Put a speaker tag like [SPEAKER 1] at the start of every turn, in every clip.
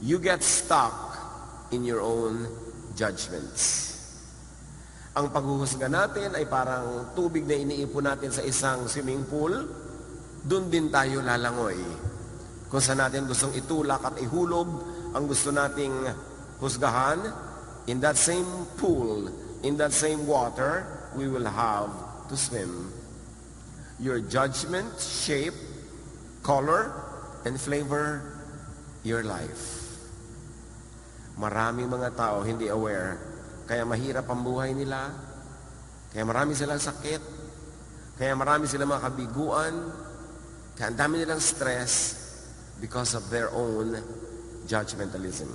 [SPEAKER 1] you get stuck in your own judgments. Ang paghuhusga natin ay parang tubig na iniipon natin sa isang swimming pool, doon din tayo lalangoy. Kung saan natin gustong itulak at ihulog ang gusto nating husgahan, in that same pool, in that same water, we will have to swim. Your judgment shape, color, and flavor your life. Maraming mga tao hindi aware, kaya mahirap ang buhay nila, kaya marami silang sakit, kaya marami silang mga kabiguan, kaya ang dami nilang stress because of their own judgmentalism.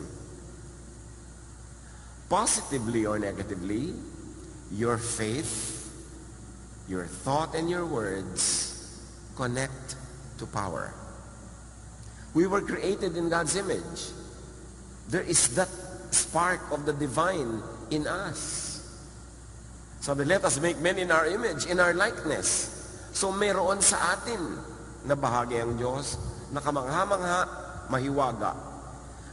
[SPEAKER 1] Positively or negatively, your faith, your thought, and your words connect to power. We were created in God's image. There is that spark of the divine in us. Sabi, let us make men in our image, in our likeness. So meron sa atin na bahagi ang Diyos, na kamangha-mangha, mahiwaga.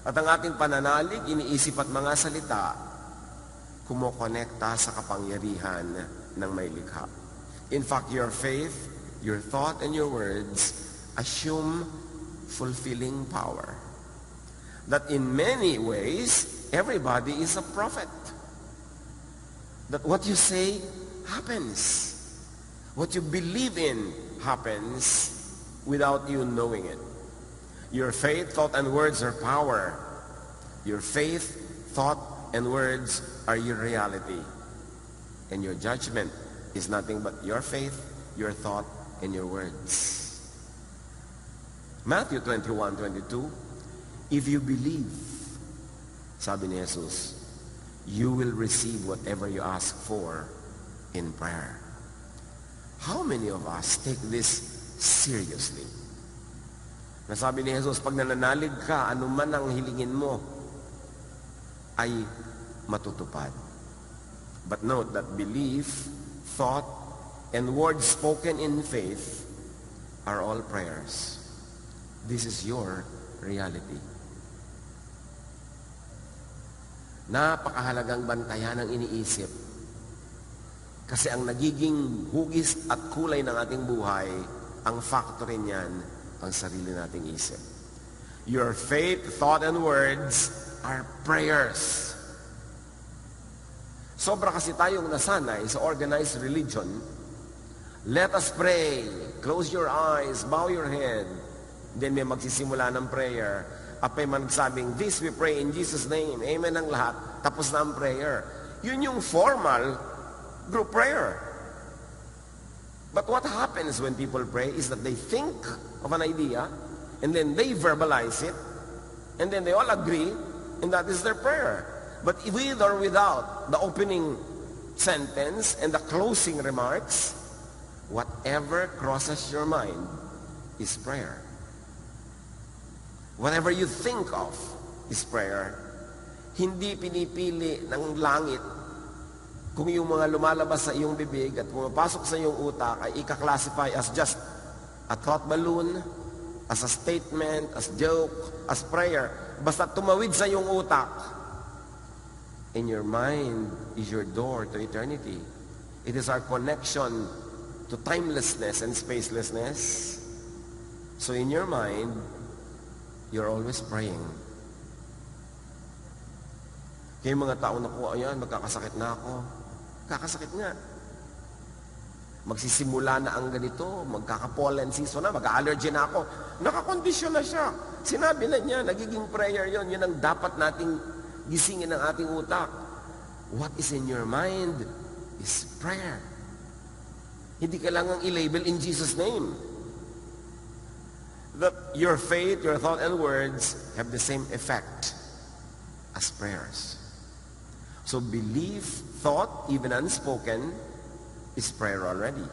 [SPEAKER 1] At ang ating pananalig, iniisip at mga salita, kumokonekta sa kapangyarihan ng may likha. In fact, your faith, your thought, and your words assume fulfilling power. That in many ways, everybody is a prophet. That what you say happens. What you believe in happens without you knowing it. Your faith, thought, and words are power. Your faith, thought, and words are your reality. And your judgment is nothing but your faith, your thought, and your words. Matthew 21:22, if you believe, sabi ni Jesus, you will receive whatever you ask for in prayer. How many of us take this seriously? Nasabi ni Jesus, pag nananalig ka, anuman ang hilingin mo, ay matutupad. But note that belief, thought, and words spoken in faith are all prayers. This is your reality. Napakahalagang bantayan ang iniisip. Kasi ang nagiging hugis at kulay ng ating buhay, ang factory niyan, ang sarili nating isip. Your faith, thought, and words are prayers. Sobra kasi tayong nasanay sa organized religion. Let us pray. Close your eyes, bow your head. Then may magsisimula ng prayer. Apay man nagsabing, this we pray in Jesus' name. Amen ang lahat. Tapos na ang prayer. Yun yung formal group prayer. But what happens when people pray is that they think of an idea and then they verbalize it and then they all agree and that is their prayer. But with or without the opening sentence and the closing remarks, whatever crosses your mind is prayer. Whatever you think of is prayer. Hindi pinipili ng langit kung yung mga lumalabas sa iyong bibig at pumapasok sa iyong utak ay ika-classify as just a thought balloon, as a statement, as joke, as prayer. Basta tumawid sa iyong utak. And your mind is your door to eternity. It is our connection to timelessness and spacelessness. So in your mind, you're always praying. Kaya mga tao na po, ayan, magkakasakit na ako. Kakasakit nga. Magsisimula na ang ganito, magkaka-pollen season na, mag-allergy na ako. Nakakondisyon na siya. Sinabi na niya, nagiging prayer yon. Yun ang dapat nating gisingin ng ating utak. What is in your mind is prayer. Hindi kailangang i-label in Jesus' name. That your faith, your thought, and words have the same effect as prayers. So belief, thought, even unspoken, is prayer already.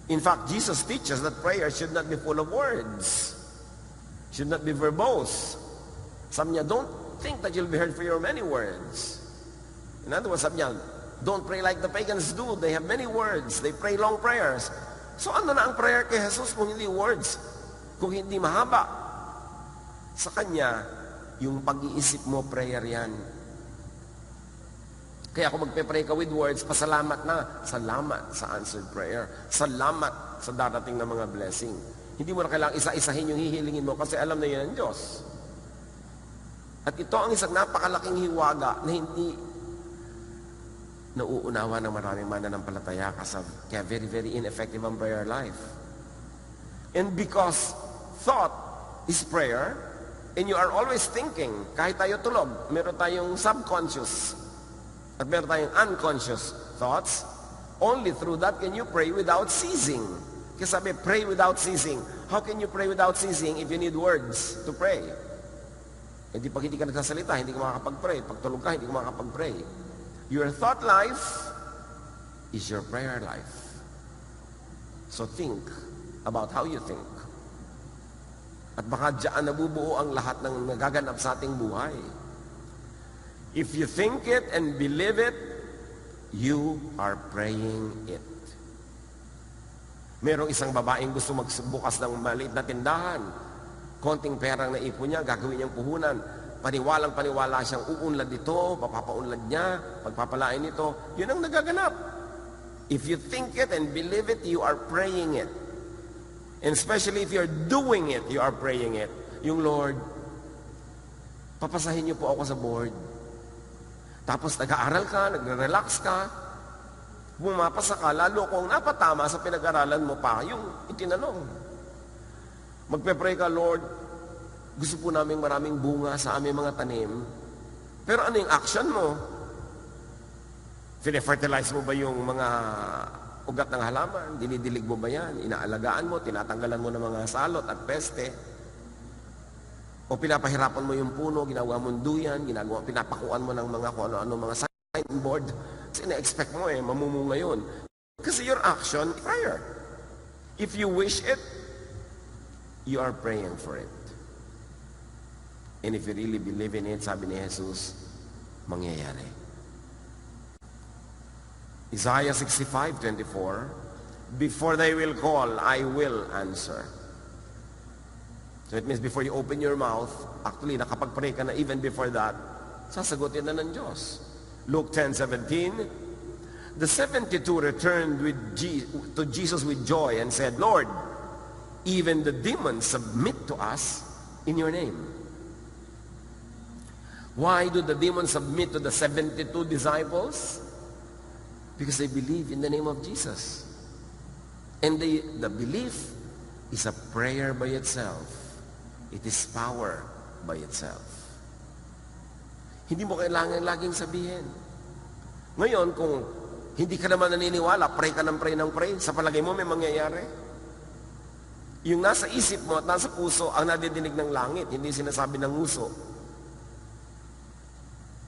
[SPEAKER 1] In fact, Jesus teaches that prayer should not be full of words. Should not be verbose. Sabi niya, don't think that you'll be heard for your many words. In other words, sabi niya, don't pray like the pagans do. They have many words. They pray long prayers. So ano na ang prayer kay Jesus kung hindi words? Kung hindi mahaba? Sa Kanya, Yung pag-iisip mo, prayer yan. Kaya kung magpe-pray ka with words, pasalamat na. Salamat sa answered prayer. Salamat sa darating na mga blessing. Hindi mo na kailangang isa-isahin yung hihilingin mo kasi alam na yan ang Diyos. At ito ang isang napakalaking hiwaga na hindi nauunawa ng maraming mananampalataya kaya very, very ineffective ang prayer life. And because thought is prayer, and you are always thinking, kahit tayo tulog, meron tayong subconscious at meron tayong unconscious thoughts, only through that can you pray without ceasing. Kasi sabi, pray without ceasing. How can you pray without ceasing if you need words to pray? Eh di pag hindi ka nagsasalita, hindi ka makakapag-pray. Pag tulog ka, hindi ka makakapag-pray. Your thought life is your prayer life. So think about how you think. At baka dyan nabubuo ang lahat ng nagaganap sa ating buhay. If you think it and believe it, you are praying it. Merong isang babaeng gusto magbukas ng maliit na tindahan. Konting perang naipon niya, gagawin niyang puhunan. Paniwalang-paniwala siyang uunlad dito, papapaunlad niya, pagpapalain nito. Yun ang nagaganap. If you think it and believe it, you are praying it. And especially if you're doing it, you are praying it. Yung Lord, papasahin niyo po ako sa board. Tapos nag-aaral ka, nagre-relax ka, bumapasa ka, lalo kung napatama sa pinag-aralan mo pa, yung itinanong. Magpe-pray ka, Lord, gusto po namin maraming bunga sa aming mga tanim. Pero ano yung action mo? Fine-fertilize mo ba yung mga ugat ng halaman? Dinidilig mo ba yan? Inaalagaan mo, tinatanggalan mo ng mga salot at peste? O pinapahirapan mo yung puno, ginagawa mong duyan, pinapakuan mo ng mga kung ano-ano, mga signboard. Kasi na-expect mo mamumunga yun. Kasi your action, prayer. If you wish it, you are praying for it. And if you really believe in it, sabi ni Jesus, mangyayari. Isaiah 65:24, before they will call, I will answer. So it means before you open your mouth, actually nakapag-pray ka na even before that, sasagutin na ng Diyos. Luke 10:17, the 72 returned to Jesus with joy and said, Lord, even the demons submit to us in your name. Why do the demons submit to the 72 disciples? Because they believe in the name of Jesus. And the belief is a prayer by itself. It is power by itself. Hindi mo kailangan laging sabihin. Ngayon, kung hindi ka naman naniniwala, pray ka ng pray, sa palagay mo may mangyayari? Yung nasa isip mo at nasa puso ang nadidinig ng langit, hindi sinasabi ng nguso.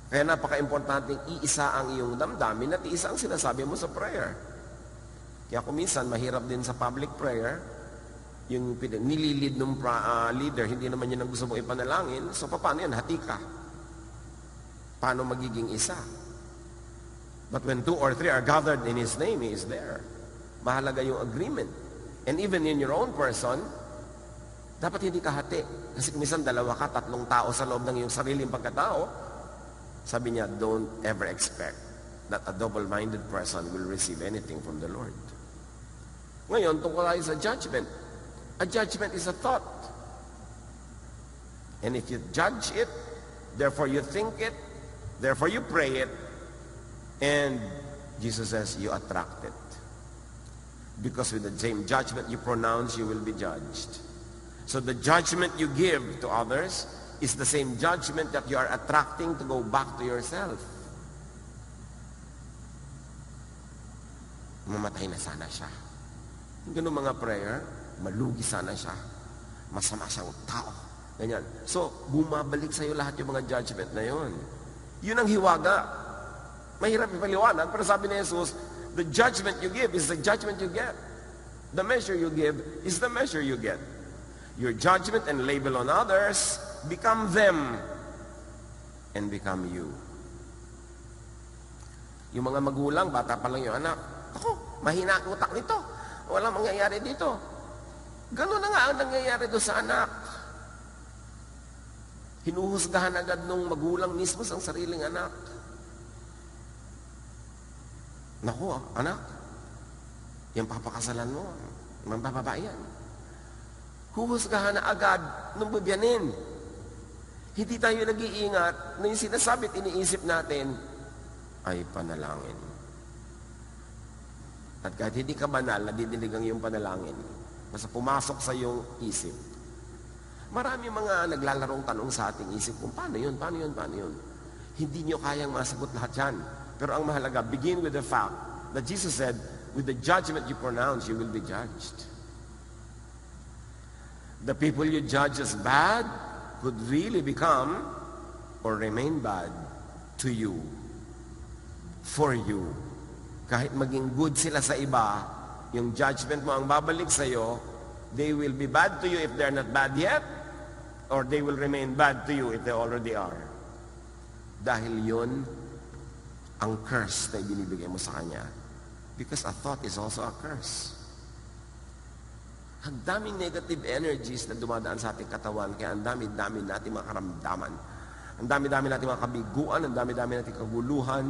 [SPEAKER 1] Kaya napaka-importante iisa ang iyong damdamin at iisa ang sinasabi mo sa prayer. Kaya kung minsan, mahirap din sa public prayer, yung nililid ng leader, hindi naman yun ang gusto mong ipanalangin, so paano yan? Hati ka. Paano magiging isa? But when 2 or 3 are gathered in His name, He is there. Mahalaga yung agreement. And even in your own person, dapat hindi ka hati. Kasi minsan 2 ka, 3 tao sa loob ng iyong sariling pagkatao, sabi niya, don't ever expect that a double-minded person will receive anything from the Lord. Ngayon, tungkol tayo sa judgment. A judgment is a thought. And if you judge it, therefore you think it, therefore you pray it, and Jesus says you attract it. Because with the same judgment you pronounce, you will be judged. So the judgment you give to others is the same judgment that you are attracting to go back to yourself. Mamatay na sana siya. Ganun mga prayer, malugi sana siya. Masama siyang tao. Ganyan. So, bumabalik sa'yo lahat yung mga judgment na yun. Yun ang hiwaga. Mahirap ipaliwanag, pero sabi ni Jesus, the judgment you give is the judgment you get. The measure you give is the measure you get. Your judgment and label on others become them and become you. Yung mga magulang, bata pa lang yung anak, ako, mahina ang utak nito. Walang mangyayari dito. Ganun na nga ang nangyayari doon sa anak. Hinuhusgahan agad nung magulang mismo sa sariling anak. Naku, anak, yung papakasalan mo, mambababae yan. Huhusgahan na agad nung bibiyanin. Hindi tayo nag-iingat na yung sinasabi at iniisip natin ay panalangin. At kahit hindi ka banal, nadidinig ang iyong panalangin. Basta pumasok sa iyong isip. Marami mga naglalarong tanong sa ating isip kung paano yun, paano yun, paano yun. Hindi nyo kayang masagot lahat yan. Pero ang mahalaga, begin with the fact that Jesus said, with the judgment you pronounce, you will be judged. The people you judge as bad could really become or remain bad to you, for you. Kahit maging good sila sa iba, yung judgment mo ang babalik sa'yo, they will be bad to you if they're not bad yet, or they will remain bad to you if they already are. Dahil yun ang curse na ibinibigay mo sa kanya. Because a thought is also a curse. Ang daming negative energies na dumadaan sa ating katawan, kaya ang dami-dami natin mga karamdaman. Ang dami-dami natin mga kabiguan, ang dami-dami natin kaguluhan.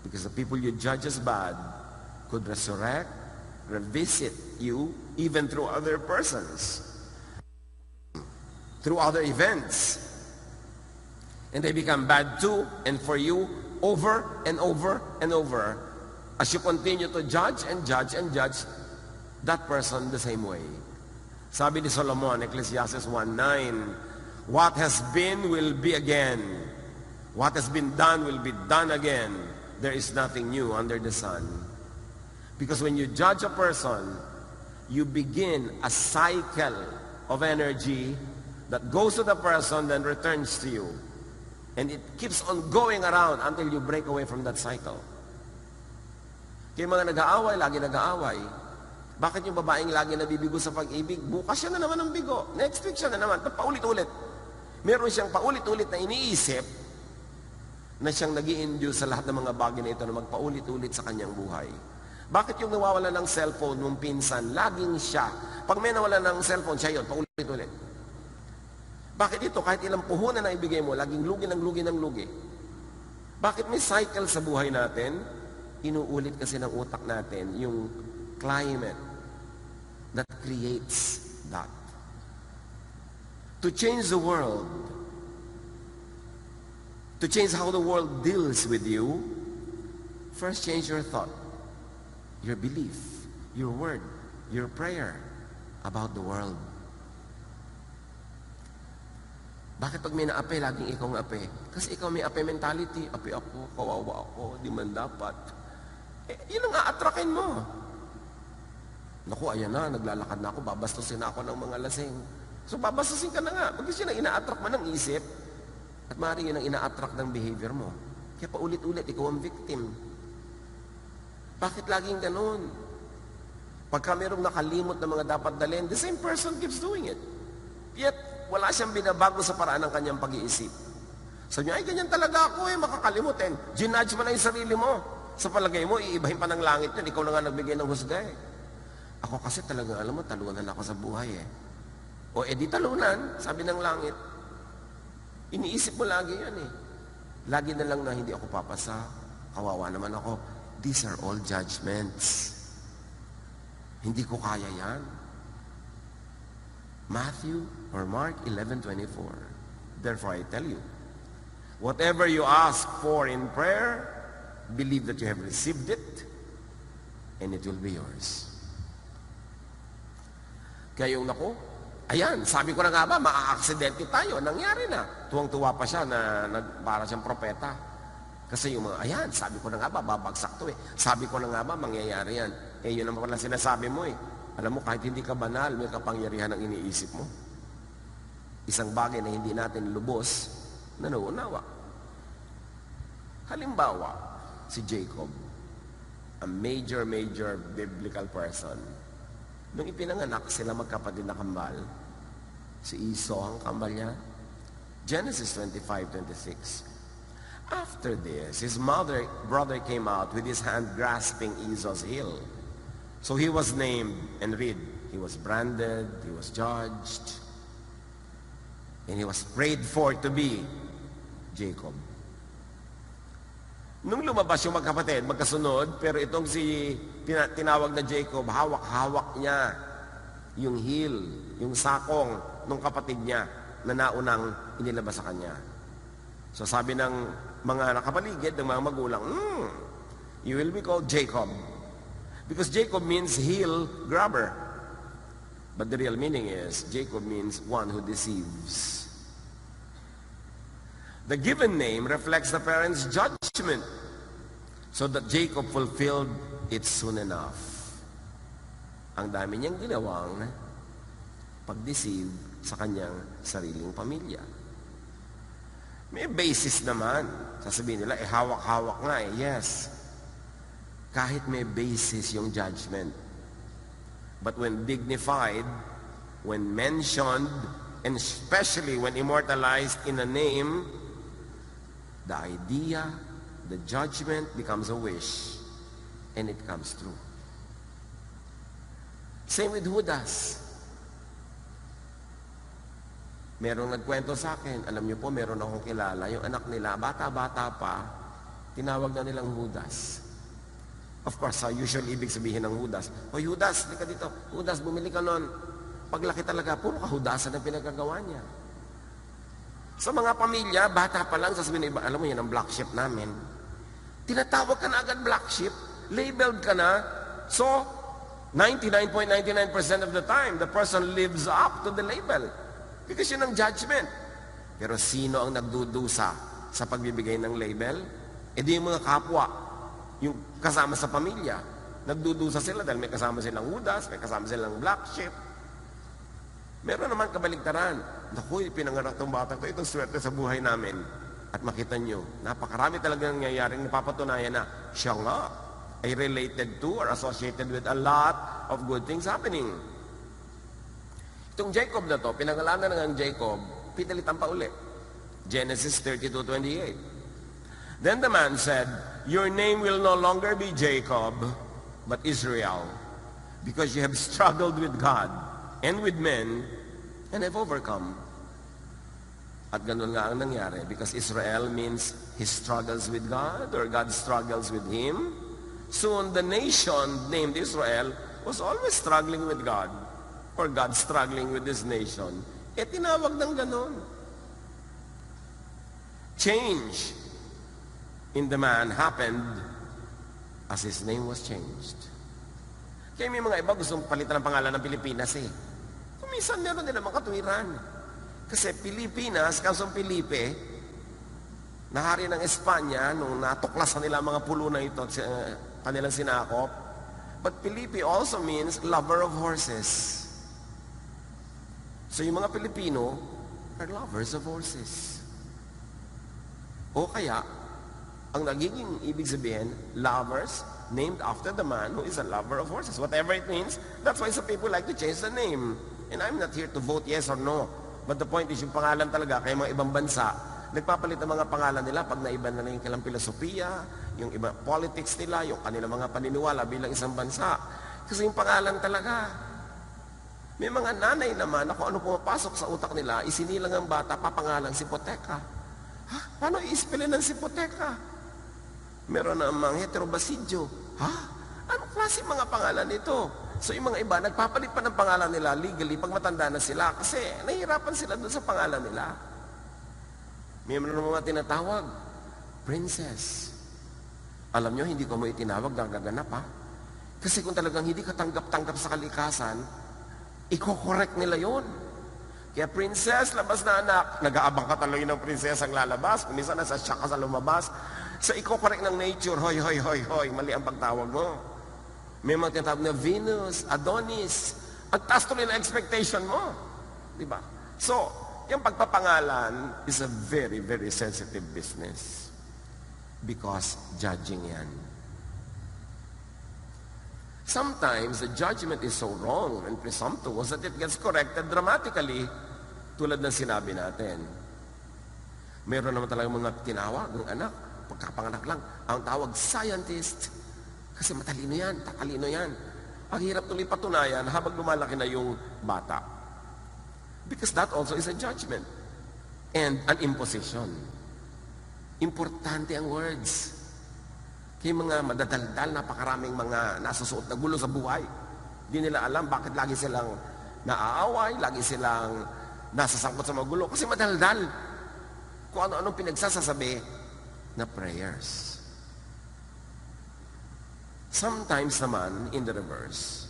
[SPEAKER 1] Because the people you judge as bad could resurrect, revisit you, even through other persons, through other events. And they become bad too, and for you, over and over and over, as you continue to judge and judge and judge that person the same way. Sabi ni Solomon, Ecclesiastes 1:9, what has been will be again. What has been done will be done again. There is nothing new under the sun. Because when you judge a person, you begin a cycle of energy that goes to the person then returns to you. And it keeps on going around until you break away from that cycle. Kaya mga nag-aaway, lagi nag-aaway. Bakit yung babaeng lagi nabibigo sa pag-ibig? Bukas siya na naman ang bigo. Next week siya na naman. Paulit-ulit. Meron siyang paulit-ulit na iniisip na siyang nag-i-induce sa lahat ng mga bagay na ito na magpaulit-ulit sa kanyang buhay. Bakit yung nawawala ng cellphone mong pinsan, laging siya? Pag may nawala ng cellphone, siya yun, paulit-ulit. Bakit ito? Kahit ilang puhunan na ibigay mo, laging lugi ng lugi ng lugi. Bakit may cycle sa buhay natin? Inuulit kasi ng utak natin yung climate that creates that. To change the world, to change how the world deals with you, first change your thought, your belief, your word, your prayer about the world. Bakit pag may naape, laging ikaw ang ape? Kasi ikaw may ape mentality. Ape ako, kawawa ako, di man dapat. Yun ang a-attractin mo. Naku, ayan na, naglalakad na ako, babastusin na ako ng mga lasing. So babastusin ka na nga. Pag yun ang ina-attract mo ng isip, at maaaring yun ang ina-attract ng behavior mo. Kaya paulit-ulit, ikaw ang victim. Bakit laging ganun? Pagka mayroong nakalimot na mga dapat dalhin, the same person keeps doing it. Yet, wala siyang binabago sa paraan ng kanyang pag-iisip. Sabi niya, ay ganyan talaga ako makakalimutin. Ginudge mo na yung sarili mo. Sa palagay mo, iibahin pa ng langit yun. Ikaw na nga nagbigay ng husga Ako kasi talagang, alam mo, talunan ako sa buhay O edi talunan, sabi ng langit. Iniisip mo lagi yan Lagi na lang na hindi ako papasa. Kawawa naman ako. These are all judgments. Hindi ko kaya yan. Matthew or Mark 11:24. Therefore I tell you, whatever you ask for in prayer, believe that you have received it, and it will be yours. Kaya yung naku, ayan, sabi ko na nga ba, maa-aksidente tayo, nangyari na. Tuwang-tuwa pa siya na para siyang propeta. Kasi yung mga, ayan, sabi ko na nga ba, babagsak to Sabi ko na nga ba, mangyayari yan. Yun naman pala sinasabi mo Alam mo, kahit hindi ka banal, may kapangyarihan ang iniisip mo. Isang bagay na hindi natin lubos, nanuunawa. Halimbawa, si Jacob, a major biblical person. Nung ipinanganak sila magkapatid na kambal, si Esau ang kambal niya. Genesis 25:26. After this, his brother came out with his hand grasping Esau's heel. So he was named, and read, he was branded, he was judged. And he was prayed for to be Jacob. Nung lumabas yung magkapatid, magkasunod, pero itong si tinawag na Jacob, hawak-hawak niya yung heel, yung sakong ng kapatid niya na naunang inilabas sa kanya. So sabi ng mga nakapaligid, ng mga magulang, you will be called Jacob. Because Jacob means heel grabber. But the real meaning is, Jacob means one who deceives. The given name reflects the parents' judgment so that Jacob fulfilled it soon enough. Ang dami niyang ginawang pag-deceive sa kanyang sariling pamilya. May basis naman. Sasabihin nila, hawak-hawak nga eh. Yes. Kahit may basis yung judgment. But when dignified, when mentioned, and especially when immortalized in a name, the idea, the judgment becomes a wish, and it comes true. Same with Judas. Merong nagkwento sa akin, alam niyo po, meron akong kilala, yung anak nila, bata-bata pa, tinawag na nilang Judas. Of course, usually ibig sabihin ng Judas, "Hoy Judas, lika dito. Judas, bumili ka nun." Paglaki talaga, puro kahudasan ang pinagagawa niya. Sa mga pamilya, bata pa lang, sasabihin ng iba, alam mo yan ang black sheep namin. Tinatawag ka na agad black sheep, labeled ka na, so 99.99% of the time, the person lives up to the label. Because yun ang judgment. Pero sino ang nagdudusa sa pagbibigay ng label? E di yung mga kapwa, yung kasama sa pamilya. Nagdudusa sila dahil may kasama silang Judas, may kasama silang black sheep. Meron naman kabaligtaran. Naku, pinanganak tong batang to, itong swerte sa buhay namin. At makita nyo, napakarami talaga nangyayaring napapatunayan na siya nga ay related to or associated with a lot of good things happening. Itong Jacob na to, pinangalanan ng Jacob, pinalitan pa uli. Genesis 32:28. Then the man said, "Your name will no longer be Jacob, but Israel, because you have struggled with God and with men, and have overcome." At ganun nga ang nangyari, because Israel means he struggles with God, or God struggles with him. Soon, the nation named Israel was always struggling with God, or God struggling with this nation. E tinawag ng ganun. Change in the man happened as his name was changed. Kaya may mga iba gustong palitan ng pangalan ng Pilipinas eh. Kuminsan meron nila mga katuwiran. Kasi Pilipinas, kasong Felipe, nahari ng Espanya nung natuklasan nila mga pulo na ito at kanilang sinakop. But Felipe also means lover of horses. So yung mga Pilipino are lovers of horses. O kaya, ang nagiging ibig sabihin, lovers named after the man who is a lover of horses. Whatever it means, that's why some people like to change the name. And I'm not here to vote yes or no. But the point is, yung pangalan talaga, kaya mga ibang bansa, nagpapalit ang mga pangalan nila pag naiba na yung kanilang filosofiya, yung iba politics nila, yung kanilang mga paniniwala bilang isang bansa. Kasi yung pangalan talaga. May mga nanay naman na kung ano pumapasok sa utak nila, isinilang ang bata, papangalan si Hipoteka. Ha? Paano i-spellin ng si Hipoteka? Meron na mga heterobasidyo. Ha? Anong klase mga pangalan ito? So yung mga iba, nagpapalit pa ng pangalan nila legally pag matanda na sila kasi nahihirapan sila doon sa pangalan nila. May mga tinatawag, princess. Alam nyo, hindi ko mo itinawag, gagaganap ha? Kasi kung talagang hindi ka tanggap-tanggap sa kalikasan, iko-correct nila yon. Kaya princess, labas na anak. Nag-aabang ka talaga ng princess ang lalabas. Kung minsan nasa shock ka sa lumabas. Sa iko-correct ng nature, hoy, hoy, hoy, hoy, mali ang pagtawag mo. May mga tinatawag na Venus, Adonis. Ang taas tuloy na expectation mo. Diba? So, yung pagpapangalan is a very, very sensitive business. Because judging yan. Sometimes the judgment is so wrong and presumptuous that it gets corrected dramatically, tulad ng sinabi natin. Meron naman talagang mga tinawag ng anak, pagkapanganak lang, ang tawag scientist. Kasi matalino yan, takalino yan. Ang hirap tuloy patunayan habang lumalaki na yung bata. Because that also is a judgment. and an imposition. Importante ang words. Kaya mga madadaldal, napakaraming mga nasusuot na gulo sa buhay. Di nila alam bakit lagi silang naaaway, lagi silang nasasangkot sa mga gulo. Kasi madaldal. Kung ano-anong pinagsasasabi na prayers. Sometimes naman, in the reverse,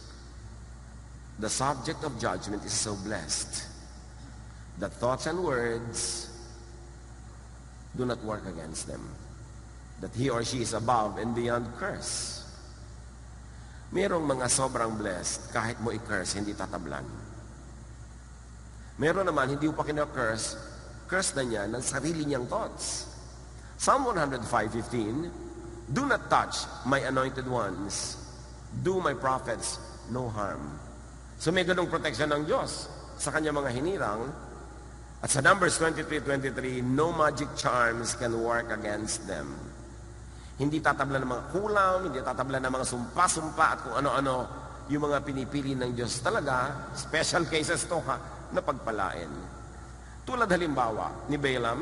[SPEAKER 1] the subject of judgment is so blessed that thoughts and words do not work against them. That he or she is above and beyond curse. Merong mga sobrang blessed, kahit mo i-curse, hindi tatablan. Meron naman, hindi mo pa kina-curse, curse na niya ng sarili niyang thoughts. Psalm 105:15, do not touch my anointed ones. Do my prophets no harm. So may ganong protection ng Diyos sa kanya mga hinirang. At sa Numbers 23:23, no magic charms can work against them. Hindi tatablan ng mga kulam, hindi tatablan ng mga sumpa-sumpa at kung ano-ano yung mga pinipili ng Diyos talaga, special cases to na pagpalain. Tulad halimbawa ni Balaam,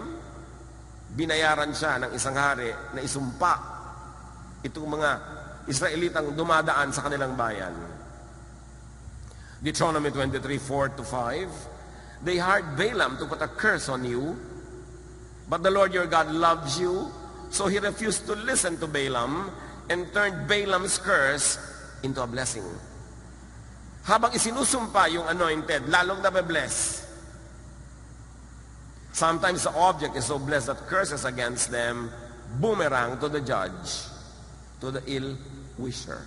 [SPEAKER 1] binayaran siya ng isang hari na isumpa itong mga Israelitang dumadaan sa kanilang bayan. Deuteronomy 23:4-5, they hired Balaam to put a curse on you, but the Lord your God loves you, so he refused to listen to Balaam and turned Balaam's curse into a blessing. Habang isinusumpa yung anointed, lalong nabe-bless. Sometimes the object is so blessed that curses against them boomerang to the judge, to the ill-wisher.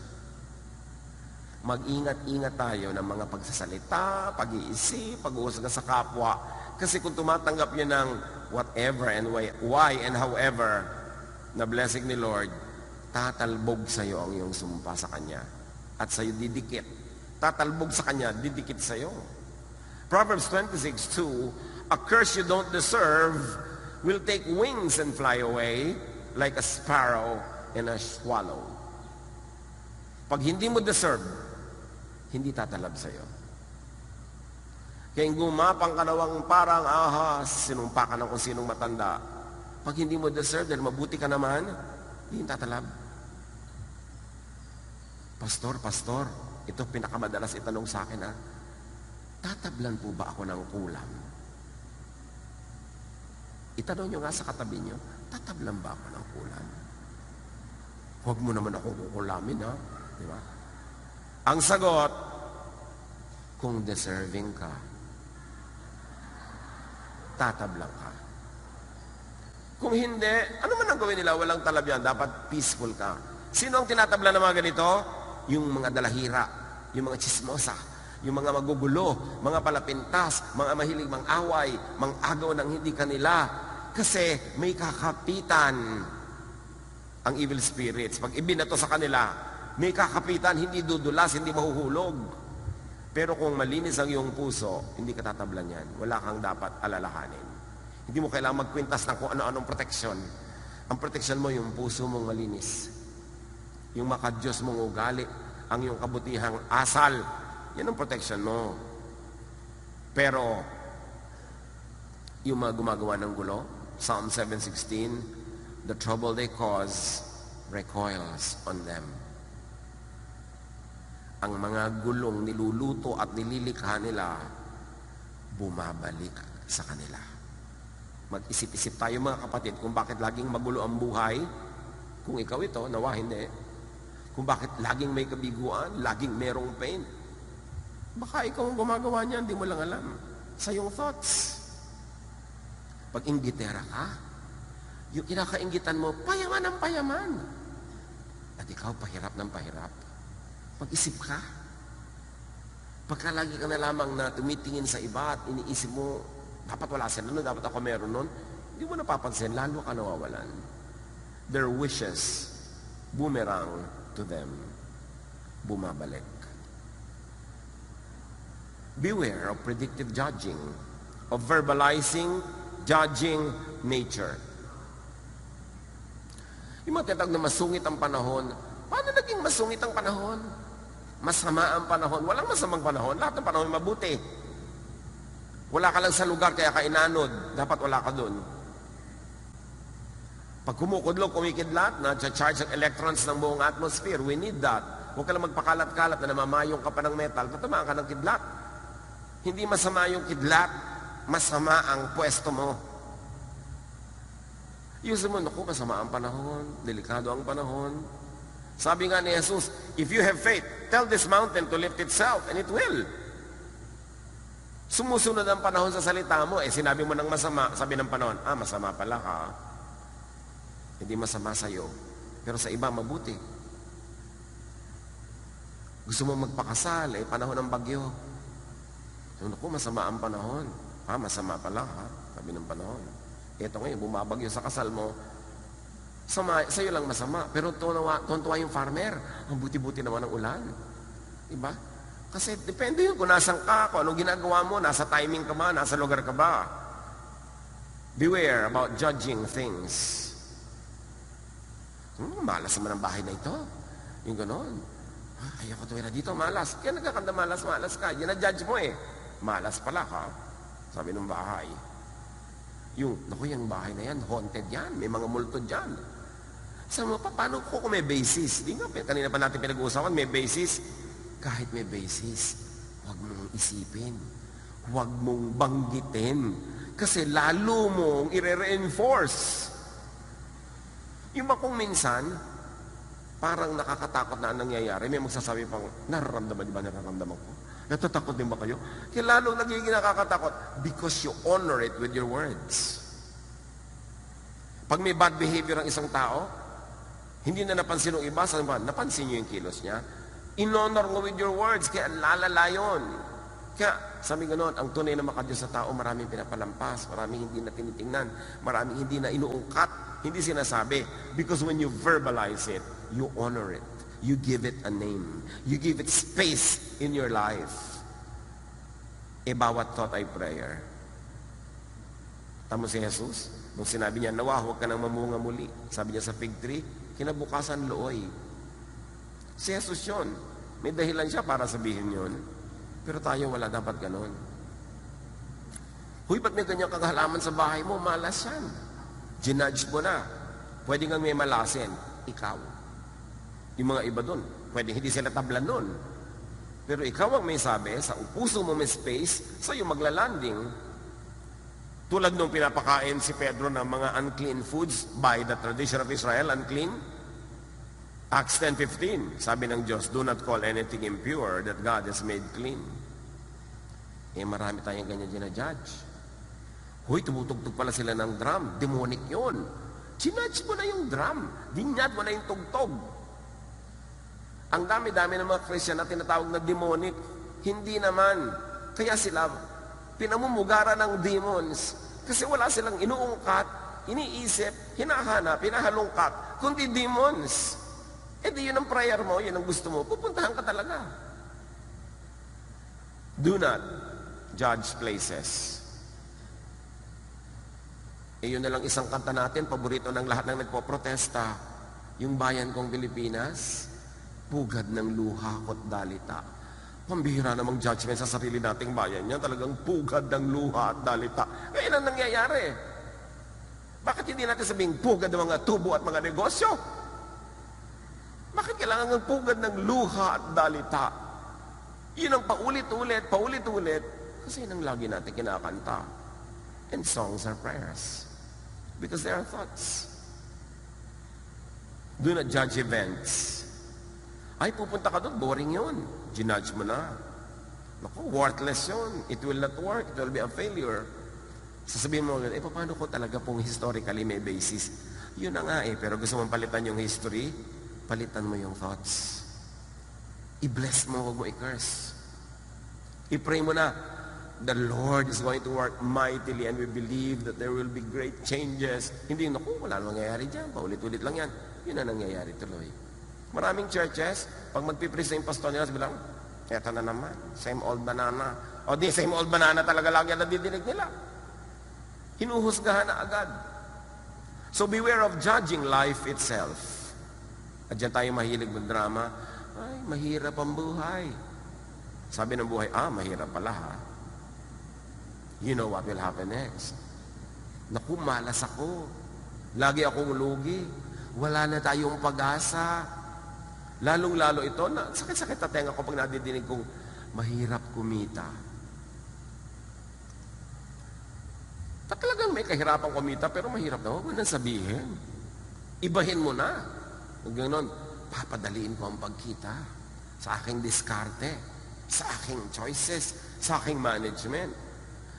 [SPEAKER 1] Mag-ingat-ingat tayo ng mga pagsasalita, pag-iisip, pag-uusga sa kapwa. Kasi kung tumatanggap nyo ng whatever and why and however na blessing ni Lord, tatalbog sa'yo ang iyong sumpa sa Kanya. At sa'yo didikit. Tatalbog sa Kanya, didikit sa'yo. Proverbs 26:2, a curse you don't deserve will take wings and fly away like a sparrow and a swallow. Pag hindi mo deserve, hindi tatalab sa'yo. Kaya gumapang ka nawang parang ahas, sinumpa ka ng kung sinong matanda. Pag hindi mo deserve, dahil mabuti ka naman, hindi tatalab. Pastor, ito pinakamadalas itanong sa akin, tatablan po ba ako ng kulam? Itanong nyo nga sa katabi nyo, tatablan ba ako ng kulam? Huwag mo naman ako kukulamin, di ba? Ang sagot, kung deserving ka, tatablan ka. Kung hindi, ano man ang gawin nila? Walang talab yan. Dapat peaceful ka. Sino ang tinatablan ng mga ganito? Yung mga dalahira, yung mga chismosa, yung mga magugulo, mga palapintas, mga mahilig mang-away, mang-agaw ng hindi kanila. Kasi may kakapitan ang evil spirits. Pag ibinato sa kanila, may kakapitan, hindi dudulas, hindi mahuhulog. Pero kung malinis ang iyong puso, hindi ka tatablan yan. Wala kang dapat alalahanin. Hindi mo kailangang magkwintas ng kung ano-anong proteksyon. Ang proteksyon mo, yung puso mong malinis. Yung makadyos mong ugali, ang iyong kabutihang asal. Yan ang proteksyon mo. Pero, yung mga gumagawa ng gulo, Psalm 7:16, the trouble they cause recoils on them. Ang mga gulong niluluto at nililikha nila, bumabalik sa kanila. Mag-isip-isip tayo mga kapatid kung bakit laging magulo ang buhay. Kung ikaw ito, nawa hindi. Kung bakit laging may kabiguan, laging merong pain. Baka ikaw ang gumagawa niyan, hindi mo lang alam. Sa iyong thoughts. Pag inggitera ka, yung kinakainggitan mo, payaman ang payaman. At ikaw, pahirap ng pahirap. Mag-isip ka. Pagka lagi ka na lamang na tumitingin sa iba at iniisip mo, dapat wala sila nun, dapat ako meron nun, hindi mo napapansin, lalo ka nawawalan. Their wishes, boomerang to them, bumabalik. Beware of predictive judging, of verbalizing, judging nature. Yung mga tinatawag na masungit ang panahon, paano naging masungit ang panahon? Masama ang panahon. Walang masamang panahon. Lahat ng panahon mabuti. Wala ka lang sa lugar, kaya ka inanod. Dapat wala ka doon. Pag kumukudlog, kumikidlat, na-charge ang electrons ng buong atmosphere. We need that. Huwag ka lang magpakalat-kalat na namamayong ka pa ng metal. Tatamaan ka ng kidlat. Hindi masama yung kidlat. Masama ang pwesto mo. Yusin mo, naku, masama ang panahon. Delikado ang panahon. Sabi nga ni Jesus, if you have faith, tell this mountain to lift itself, and it will. Sumusunod ang panahon sa salita mo, sinabi mo ng masama, sabi ng panahon, masama pala ka. Hindi masama sa'yo. Pero sa iba, mabuti. Gusto mo magpakasal, panahon ng bagyo. So, naku, masama ang panahon. Masama pala ha, sabi ng panahon. Ito ngayon, bumabagyo sa kasal mo, sa'yo lang masama. Pero tuwa yung farmer, ang buti-buti naman ang ulan. Diba? Kasi depende yun kung nasan ka, kung anong ginagawa mo, nasa timing ka ba, nasa lugar ka ba. Beware about judging things. Malas naman ang bahay na ito. Yung ganon. Ayoko tuwira dito, malas. Kaya nagkakanda malas ka. Yan na-judge mo Malas pala ka. Sabi ng bahay. Naku, yung bahay na yan, haunted yan. May mga multo dyan. Sabi mo, paano kung may basis? Di nga, kanina pa natin pinag-uusapan, may basis. Kahit may basis, huwag mong isipin. Huwag mong banggitin. Kasi lalo mong i-reinforce. Yung ba kung minsan, parang nakakatakot na ang nangyayari, may magsasabi pang, nararamdaman, di ba nararamdaman ko? Natatakot din ba kayo? Kaya lalong nagiging nakakatakot because you honor it with your words. Pag may bad behavior ang isang tao, hindi na napansin ng iba, sabi ba, napansin niyo yung kilos niya? In-honor mo with your words, kaya lalala yun. Kaya, sabi ganoon, ang tunay na makadiyos sa tao, maraming pinapalampas, maraming hindi na tinitingnan, maraming hindi na inuungkat, hindi sinasabi. Because when you verbalize it, you honor it. You give it a name. You give it space in your life. Bawat thought ay prayer. Tama si Jesus, nung sinabi niya, nawa, huwag ka nang mamunga muli. Sabi niya sa fig tree, kinabukasan looy. Si Jesus yun. May dahilan siya para sabihin yun. Pero tayo wala dapat ganon. Huy, ba't may ganyang kagahalaman sa bahay mo? Malas yan. Ginudge mo na. Pwede nga may malasin. Ikaw. Yung mga iba doon, pwede hindi sila tablan doon. Pero ikaw ang may sabi, sa puso mo may space, sa'yo maglalanding. Tulad nung pinapakain si Pedro ng mga unclean foods by the tradition of Israel, unclean. Acts 10:15, sabi ng Diyos, do not call anything impure that God has made clean. Marami tayong ganyan ginajudge. Huy, tumutugtog pala sila ng drum. Demonic yun. Ginudge mo na yung drum. Dinyad mo na yung tugtog. Ang dami-dami ng mga Christian na tinatawag na demonic. Hindi naman. Kaya sila pinamumugaran ng demons. Kasi wala silang inuungkat, iniisip, hinahanap, hinahalungkat, kundi demons. Di yun ang prayer mo, yun ang gusto mo, pupuntahan ka talaga. Do not judge places. Yun na lang isang kanta natin, paborito ng lahat ng nagpoprotesta. Yung bayan kong Pilipinas, pugad ng luha ko't dalita. Pambihira namang judgment sa sarili nating bayan niya, talagang pugad ng luha at dalita. Ngayon ang nangyayari. Bakit hindi natin sabing pugad ng mga tubo at mga negosyo? Bakit kailangan ng pugad ng luha at dalita? Yun ang paulit-ulit, kasi yun ang lagi natin kinakanta. And songs are prayers. Because they are thoughts. Do not judge events. Ay, pupunta ka doon, boring yun. Ginudge mo na. Naku, worthless yun. It will not work. It will be a failure. Sasabihin mo, paano ko talaga pong historically may basis? Yun na nga pero gusto mong palitan yung history, palitan mo yung thoughts. I-bless mo, huwag mo i-curse. I-pray mo na, the Lord is going to work mightily and we believe that there will be great changes. Hindi, naku, wala nang nangyayari dyan. Paulit-ulit lang yan. Yun na nangyayari tuloy. Maraming churches, pag magpipreach yung pastor nila, bilang, eto na naman, same old banana. O di, same old banana talaga lagi ang nadidinig nila. Hinuhusgahan na agad. So beware of judging life itself. At dyan tayo mahilig mag-drama, ay, mahirap ang buhay. Sabi ng buhay, mahirap pala ha. you know what will happen next. Naku, malas ako. Lagi akong lugi. Wala na tayong pag-asa. Lalong-lalo ito, sakit-sakit na tenga ko pag nadidinig kong mahirap kumita. Talagang may kahirapan kumita, pero mahirap na. Huwag mo nang sabihin. Ibahin mo na. Ganoon, papadaliin ko ang pagkita sa aking diskarte, sa aking choices, sa aking management.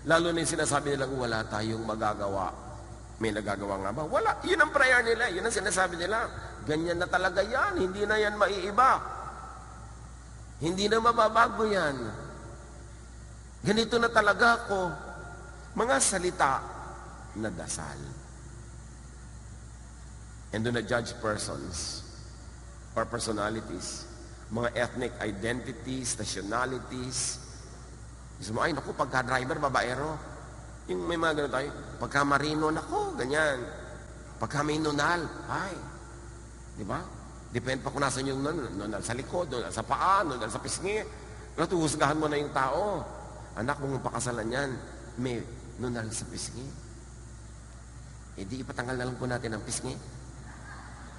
[SPEAKER 1] Lalo na yung sinasabi nilang wala tayong magagawa. May nagagawa nga ba? Wala. Yun ang prayer nila. Yun ang sinasabi nila. Ganyan na talaga yan. Hindi na yan maiiba. Hindi na mababago yan. Ganito na talaga ako. Mga salita na dasal. And do not judge persons or personalities. Mga ethnic identities, nationalities. Gusto mo, ay naku, pagka-driver, babaero. Yung may mga gano'n tayo, pagka marino, naku, ganyan. Pagka may nunal, ay. Di ba? Depende pa kung nasan yung nunal sa likod, nunal sa paa, nunal sa pisngi. Natuhusgahan mo na yung tao. Anak, kung pakasalan yan, may nunal sa pisngi. Eh di ipatanggal na lang po natin ang pisngi.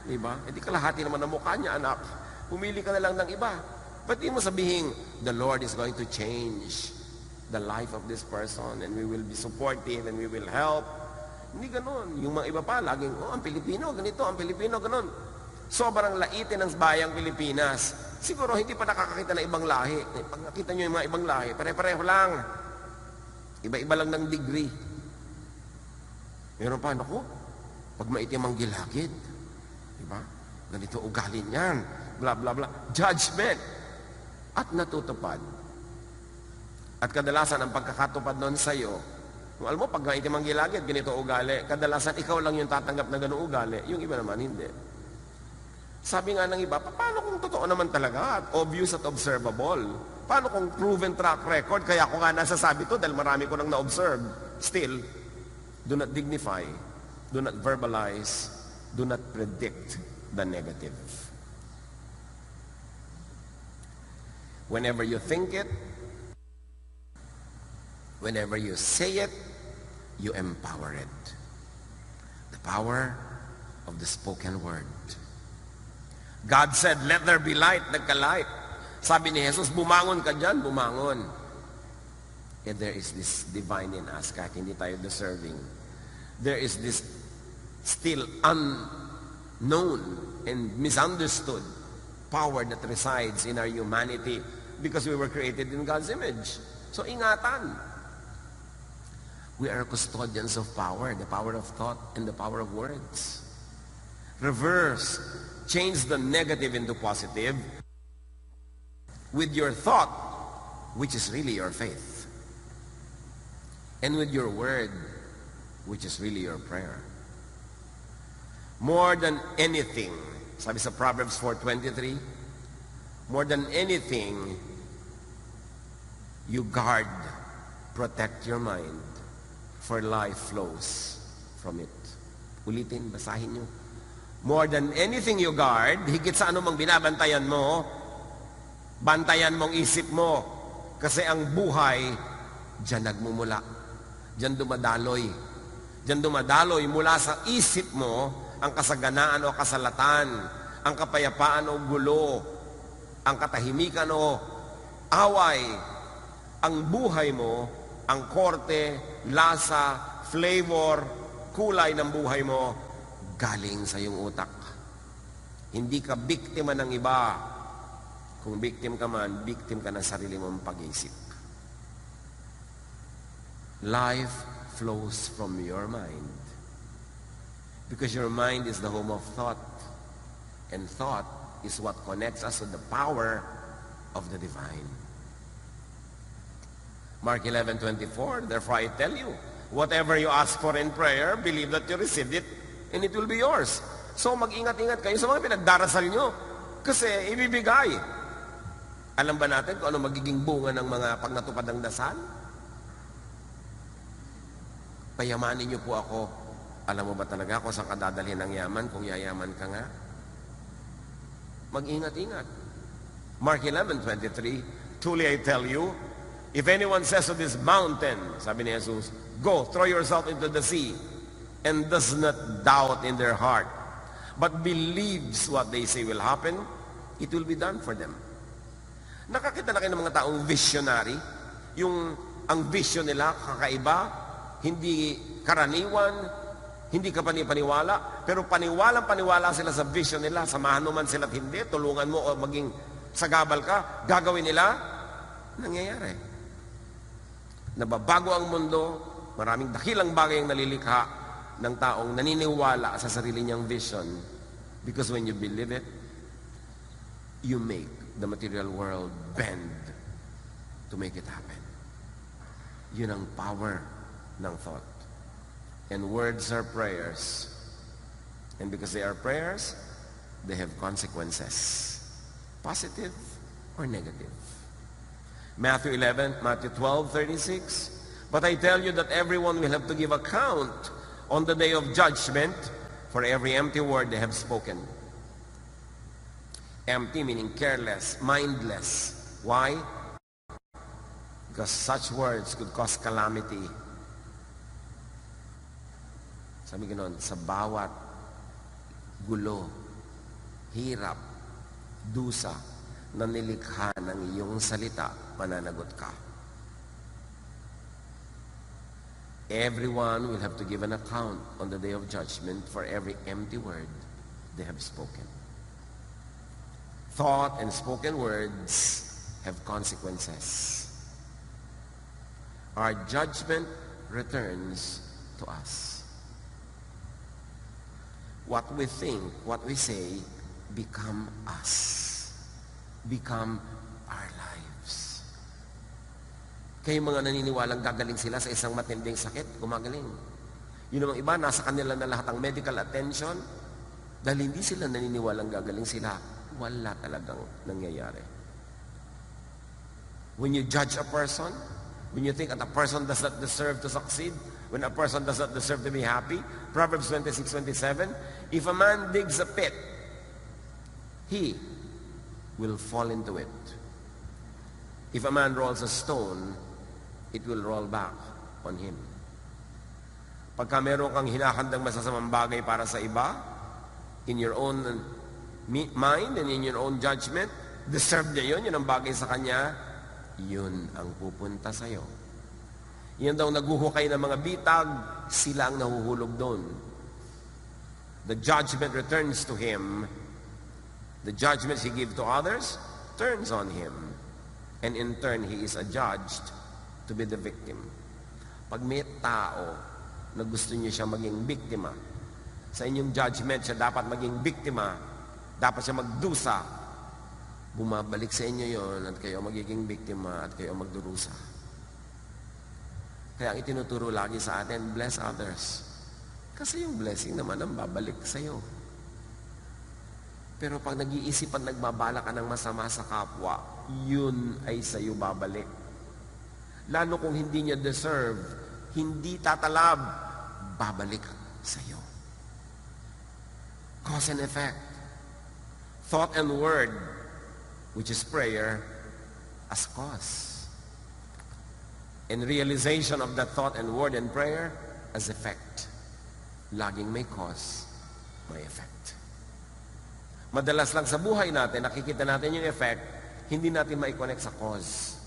[SPEAKER 1] Di ba? Eh di kalahati naman ang mukha niya, anak. Pumili ka na lang ng iba. Ba't di mo sabihin, the Lord is going to change the life of this person and we will be supportive and we will help. Hindi ganun. Yung mga iba pa, laging, ang Pilipino, ganito, ang Pilipino, ganun. Sobrang laitin ng bayang Pilipinas. Siguro hindi pa nakakakita ng ibang lahi. Pag nakita nyo yung mga ibang lahi, pare-pareho lang. Iba-iba lang ng degree. Meron pa, naku, pag maitim ang gilagid, diba? Ganito ugali niyan, bla bla bla. Judgment. At natutupad. At kadalasan, ang pagkakatupad nun sa'yo, kung alam mo, pag maitim ang gilagid, ganito ugali, kadalasan ikaw lang yung tatanggap na gano'ng ugali, yung iba naman hindi. Sabi nga ng iba, paano kung totoo naman talaga at obvious at observable? Paano kung proven track record? Kaya ako nga nasasabi to dahil marami ko nang na-observe. Still, do not dignify, do not verbalize, do not predict the negative. Whenever you think it, whenever you say it, you empower it. The power of the spoken word. God said, let there be light, nagka-light. Sabi ni Jesus, bumangon ka dyan, bumangon. And there is this divine in us, kahit hindi tayo deserving. There is this still unknown and misunderstood power that resides in our humanity because we were created in God's image. So ingatan. We are custodians of power, the power of thought and the power of words. Reverse. Change the negative into positive with your thought, which is really your faith. And with your word, which is really your prayer. More than anything, sabi sa Proverbs 4:23, more than anything, you guard, protect your mind, for life flows from it. Ulitin, basahin nyo. More than anything you guard, higit sa anumang binabantayan mo, bantayan mong isip mo. Kasi ang buhay, dyan nagmumula. Dyan dumadaloy. Dyan dumadaloy mula sa isip mo, ang kasaganaan o kasalatan, ang kapayapaan o gulo, ang katahimikan o away, ang buhay mo, ang korte, lasa, flavor, kulay ng buhay mo, galing sa iyong utak. Hindi ka biktima ng iba. Kung victim ka man, victim ka ng sarili mong pag-isip. Life flows from your mind. Because your mind is the home of thought. And thought is what connects us with the power of the divine. Mark 11:24, therefore I tell you, whatever you ask for in prayer, believe that you received it, and it will be yours. So mag-ingat-ingat kayo sa mga pinagdarasal nyo. Kasi ibibigay. Alam ba natin kung ano magiging bunga ng mga pag natupad ng dasal? Payamanin nyo po ako. Alam mo ba talaga kung saan ka dadalhin ng yaman kung yayaman ka nga? Mag-ingat-ingat. Mark 11:23, truly I tell you, If anyone says to this mountain, sabi ni Jesus, go, throw yourself into the sea, and does not doubt in their heart, but believes what they say will happen, it will be done for them. Nakakita na kayo ng mga taong visionary, yung ang vision nila kakaiba, hindi karaniwan, hindi ka panipaniwala, pero paniwalang-paniwala sila sa vision nila, samahan mo man sila at hindi, tulungan mo o maging sagabal ka, gagawin nila, nangyayari. Nababago ang mundo, maraming dakilang bagay ang nalilikha ng taong naniniwala sa sarili niyang vision. Because when you believe it, you make the material world bend to make it happen. Yun ang power ng thought. And words are prayers. And because they are prayers, they have consequences. Positive or negative. Matthew 12:36. But I tell you that everyone will have to give account on the day of judgment for every empty word they have spoken. Empty meaning careless, mindless. Why? Because such words could cause calamity. Sabi ganoon, sa bawat gulo, hirap, dusa na nilikha ng iyong salita, mananagot ka. Everyone will have to give an account on the day of judgment for every empty word they have spoken. Thought and spoken words have consequences. Our judgment returns to us. What we think, what we say, become us. Become our lives. Kayo mga naniniwalang gagaling sila sa isang matinding sakit, gumagaling. Yun namang iba, nasa kanila na lahat ang medical attention. Dahil hindi sila naniniwalang gagaling sila, wala talagang nangyayari. When you judge a person, when you think that a person does not deserve to succeed, when a person does not deserve to be happy, Proverbs 26:27, if a man digs a pit, he will fall into it. If a man rolls a stone, it will roll back on him. Pagka meron kang hinahandang masasamang bagay para sa iba, in your own mind and in your own judgment, deserve niya yun, yun ang bagay sa kanya, yun ang pupunta sa'yo. Yan daw naguhukay ng mga bitag, sila ang nahuhulog doon. The judgment returns to him. The judgments he gives to others turns on him. And in turn, he is adjudged to be the victim. Pag may tao na gusto niyo siya maging biktima, sa inyong judgment siya dapat maging biktima, dapat siya magdusa, bumabalik sa inyo yon at kayo magiging biktima at kayo magdurusa. Kaya ang itinuturo lagi sa atin, bless others. Kasi yung blessing naman ang babalik sa'yo. Pero pag nag-iisip at nagbabala ka ng masama sa kapwa, yun ay sa'yo babalik. Lalo kung hindi niya deserve, hindi tatalab, babalik sa'yo. Cause and effect. Thought and word, which is prayer, as cause. And realization of that thought and word and prayer as effect. Laging may cause, may effect. Madalas lang sa buhay natin, nakikita natin yung effect, hindi natin mai-connect sa cause.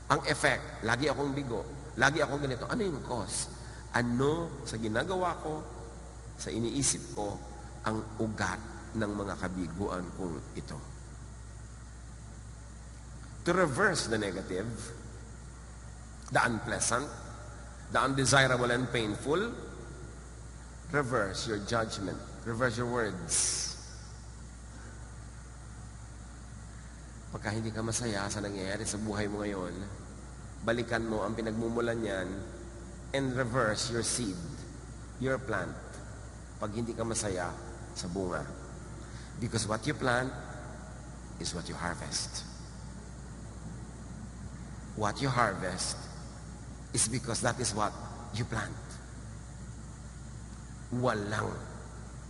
[SPEAKER 1] Ang effect, lagi akong bigo, lagi akong ganito. Ano yung cause? Ano sa ginagawa ko, sa iniisip ko, ang ugat ng mga kabiguan kong ito? To reverse the negative, the unpleasant, the undesirable and painful, reverse your judgment, reverse your words. Pagka hindi ka masaya sa nangyayari sa buhay mo ngayon, balikan mo ang pinagmumulan niyan and reverse your seed, your plant. Pag hindi ka masaya sa bunga. Because what you plant is what you harvest. What you harvest is because that is what you plant. Walang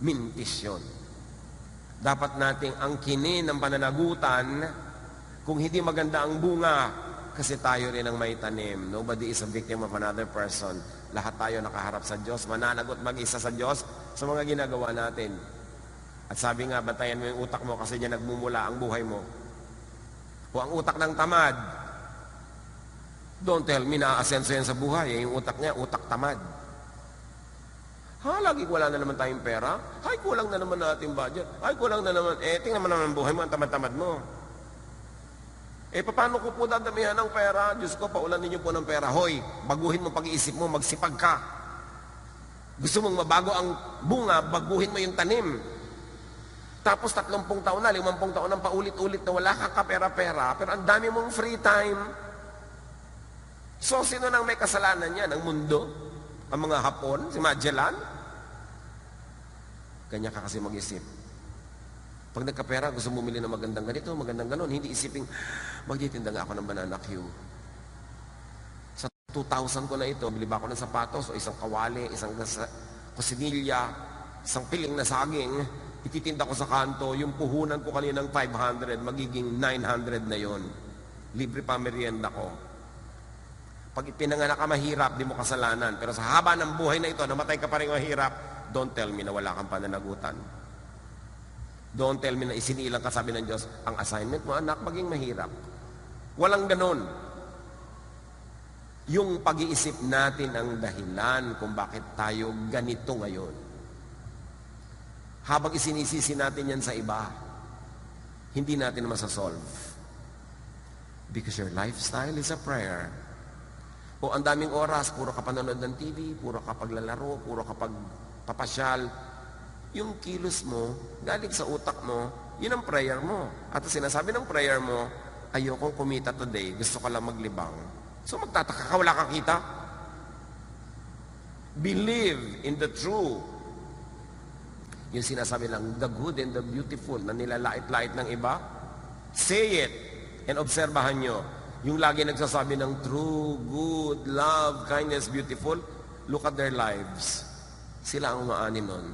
[SPEAKER 1] mintis yun. Dapat nating angkinin ng pananagutan. Kung hindi maganda ang bunga, Kasi tayo rin ang may tanim. Nobody is a victim of another person. Lahat tayo nakaharap sa Diyos, mananagot mag-isa sa Diyos sa mga ginagawa natin. At sabi nga, bantayan mo yung utak mo kasi diyan nagmumula ang buhay mo. O ang utak ng tamad, don't tell me na aasenso yan sa buhay. Yung utak niya, utak tamad. Lagi wala na naman tayong pera. Ay, kulang na naman natin budget. Ay, kulang na naman. Tingnan mo naman ang buhay mo, ang tamad-tamad mo. Paano ko po dadamihan ng pera? Diyos ko, paulan ninyo po ng pera. Hoy, baguhin mo pag-iisip mo, magsipag ka. Gusto mong mabago ang bunga, baguhin mo yung tanim. Tapos 30 taon na, 50 taon na paulit-ulit na wala kang kapera-pera, pero ang dami mong free time. So, sino nang may kasalanan yan? Ang mundo? Ang mga Hapon? Si Magellan? Kanya ka kasi mag-isip. Pag nagkapera, gusto bumili ng magandang ganito, magandang ganon. Hindi isiping, magtitinda nga ako ng banana Q. Sa 2,000 ko na ito, bili ba ako ng sapatos o isang kawali, isang kusinilya, isang piling na saging, ititinda ko sa kanto, yung puhunan ko kaninang 500, magiging 900 na yon. Libre pa merienda ko. Pag ipinanganak ka mahirap, di mo kasalanan. Pero sa haba ng buhay na ito, namatay ka pa rin mahirap, don't tell me na wala kang pananagutan. Don't tell me na isinilang ka, sabi ng Diyos, ang assignment mo, anak, maging mahirap. Walang ganon. Yung pag-iisip natin ang dahilan kung bakit tayo ganito ngayon. Habang isinisisi natin yan sa iba, hindi natin masasolve. Because your lifestyle is a prayer. O ang daming oras, puro ka panonood ng TV, puro ka paglalaro, puro ka pagpapasyal. Yung kilos mo, galing sa utak mo, yun ang prayer mo. At sinasabi ng prayer mo, ayokong kumita today, gusto ko lang maglibang. So magtataka ka, wala kang kita. Believe in the true. Yung sinasabi lang, the good and the beautiful, na nilalait-lait ng iba. Say it, and obserbahan nyo. Yung lagi nagsasabi ng true, good, love, kindness, beautiful, look at their lives. Sila ang umaani nun.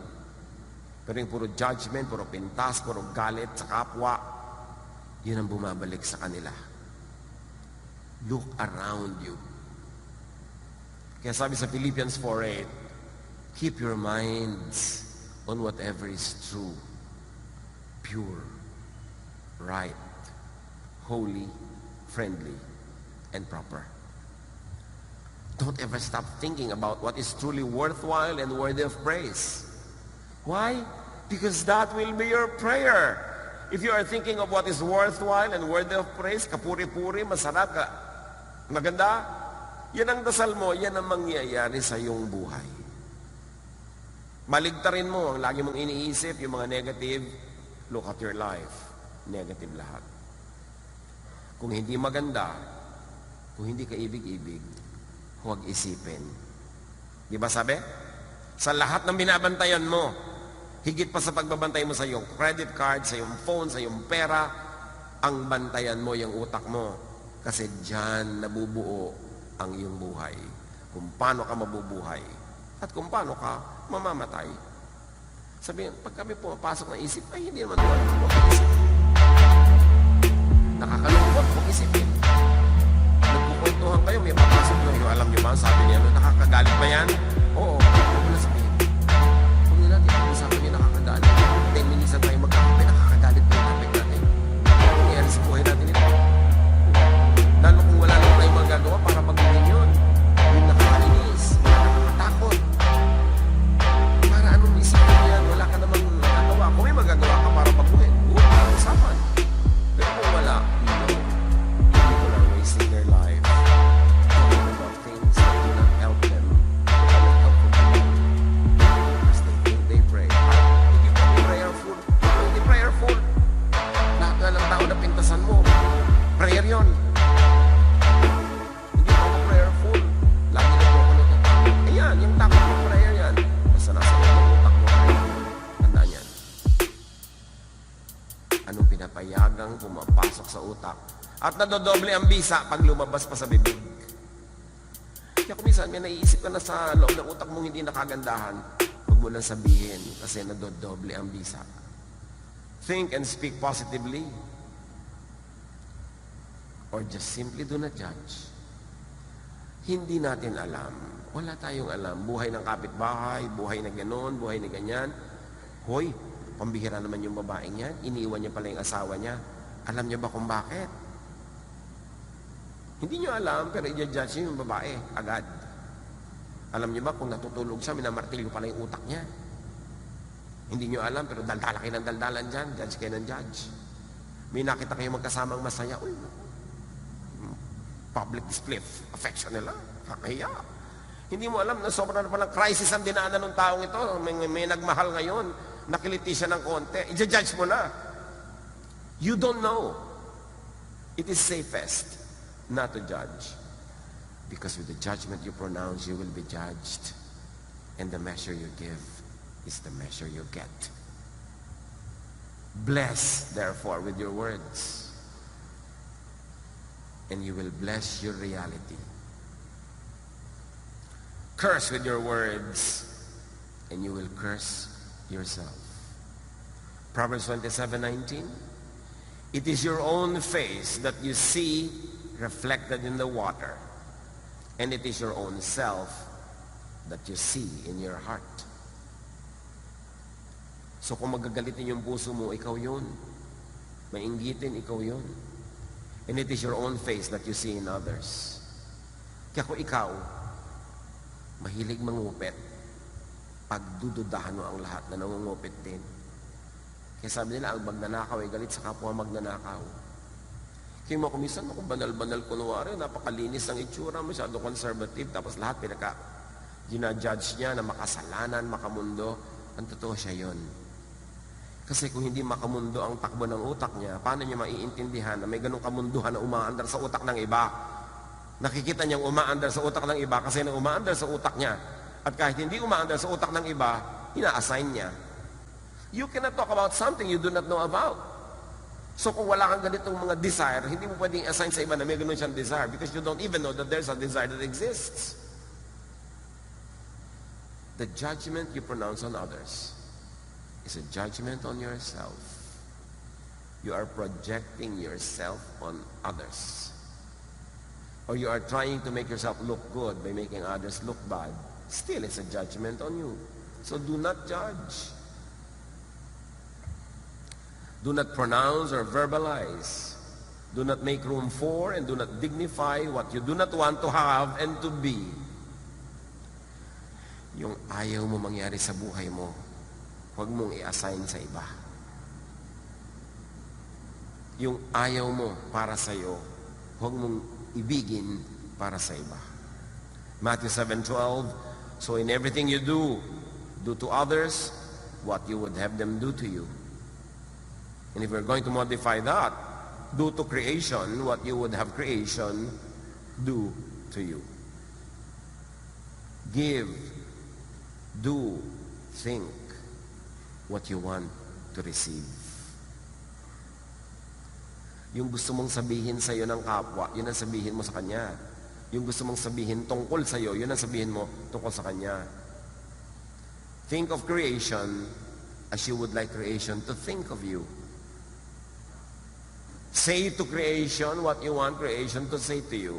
[SPEAKER 1] Pero yung puro judgment, puro pintas, puro galit sa kapwa, yun ang bumabalik sa kanila. Look around you. Kaya sabi sa Philippians 4:8, keep your minds on whatever is true, pure, right, holy, friendly, and proper. Don't ever stop thinking about what is truly worthwhile and worthy of praise. Why? Because that will be your prayer. If you are thinking of what is worthwhile and worthy of praise, kapuri-puri, masarap ka, maganda, yan ang dasal mo, yan ang mangyayari sa iyong buhay. Maligtarin mo ang lagi mong iniisip, yung mga negative, look at your life. Negative lahat. Kung hindi maganda, kung hindi ka ibig-ibig, huwag isipin. Di ba sabi? Sa lahat ng binabantayan mo, higit pa sa pagbabantay mo sa iyong credit card, sa iyong phone, sa iyong pera, ang bantayan mo yung utak mo. Kasi diyan nabubuo ang iyong buhay. Kung paano ka mabubuhay at kung paano ka mamamatay. Sabihin, pag kami pumapasok na isip, ay hindi naman doon. Huwag isip. Nakakalungkot, huwag isipin. Nagkukwentuhan kayo, may papasok na yung alam niyo ba, sabi niya, nakakagalit ba yan? Oo, huwag mo na sabihin. Huwag na natin, usapan niyo nakakagalit. 10 minutes na tayo magkakape, nakakagalit pa yung topic natin. Nangyayari sa buhay natin ito. Lalo kung wala lang tayong magagawa para pag-uwin yun. Yung nakakainis, nakakatakot. Para anong isipin mo yan? Wala ka namang nagagawa. Kung may magagawa ka para pag-uwin, huwag usapan. Pero kung wala, people are wasting their life talking about things that do not help them. They do not help them as they think they pray. Hindi pa prayerful. Hindi prayerful. Lahat nga ng tao na pintasan mo, prayer yun. Hindi pa ako prayerful. Lagi na po ako natatakot. Ayan, yung takot mo prayer yan. Basta nasa loob ng utak mo. Tandaan yan. Anong pinapayagang pumapasok sa utak at nadodoble ang bisa pag lumabas pa sa bibig. Kaya kung minsan may naiisip ka na sa loob ng utak mong hindi nakagandahan, huwag mo lang sabihin kasi nadodoble ang bisa. Think and speak positively. or just simply do not judge. Hindi natin alam. Wala tayong alam. Buhay ng kapitbahay, buhay na gano'n, buhay na ganyan. Hoy, pambihira naman yung babaeng yan. Iniiwan niya pala yung asawa niya. Alam niya ba kung bakit? Hindi niyo alam, pero i-judge niyo yung babae agad. Alam niyo ba kung natutulog siya, minamartilyo pala yung utak niya. Hindi niyo alam, pero daldala kayo ng daldalan dyan. Judge kayo ng judge. May nakita kayo magkasamang masaya. Uy, public display of affection nila. Kakahiya. Hindi mo alam na sobrang na palang crisis ang dinaanan ng taong ito. May nagmahal ngayon. Nakiliti siya ng konti. I-judge mo na. You don't know. It is safest not to judge. Because with the judgment you pronounce, you will be judged. And the measure you give is the measure you get. Bless, therefore, with your words. And you will bless your reality. Curse with your words, and you will curse yourself. Proverbs 27:19. It is your own face that you see reflected in the water, and it is your own self that you see in your heart. So kung magagalitin yung puso mo, ikaw yun. Mainggitin, ikaw yun. And it is your own face that you see in others. Kaya kung ikaw, mahilig mangupit, pagdududahan mo ang lahat na nangungupit din. Kaya sabi nila, ang magnanakaw ay galit sa kapwa magnanakaw. Kaya mo kumisan mo kung banal-banal kunwari, napakalinis ang itsura, masyado conservative, tapos lahat ginajudge niya na makasalanan, makamundo. Ang totoo siya yun. Kasi kung hindi makamundo ang takbo ng utak niya, paano niya maiintindihan na may ganong kamunduhan na umaandar sa utak ng iba? Nakikita niyang umaandar sa utak ng iba kasi nang umaandar sa utak niya. At kahit hindi umaandar sa utak ng iba, ina-assign niya. You cannot talk about something you do not know about. So kung wala kang ganitong mga desire, hindi mo pwedeng assign sa iba na may ganon siyang desire because you don't even know that there's a desire that exists. The judgment you pronounce on others is a judgment on yourself. You are projecting yourself on others. Or you are trying to make yourself look good by making others look bad. Still, it's a judgment on you. So do not judge. Do not pronounce or verbalize. Do not make room for and do not dignify what you do not want to have and to be. Yung ayaw mo mangyari sa buhay mo, huwag mong i-assign sa iba. Yung ayaw mo para sa iyo, huwag mong ibigin para sa iba. Matthew 7:12, so in everything you do, do to others what you would have them do to you. And if we're going to modify that, do to creation what you would have creation do to you. Give, do, think what you want to receive. Yung gusto mong sabihin sa iyo ng kapwa, yun ang sabihin mo sa kanya. Yung gusto mong sabihin tungkol sa iyo, yun ang sabihin mo tungkol sa kanya. Think of creation as you would like creation to think of you. Say to creation what you want creation to say to you.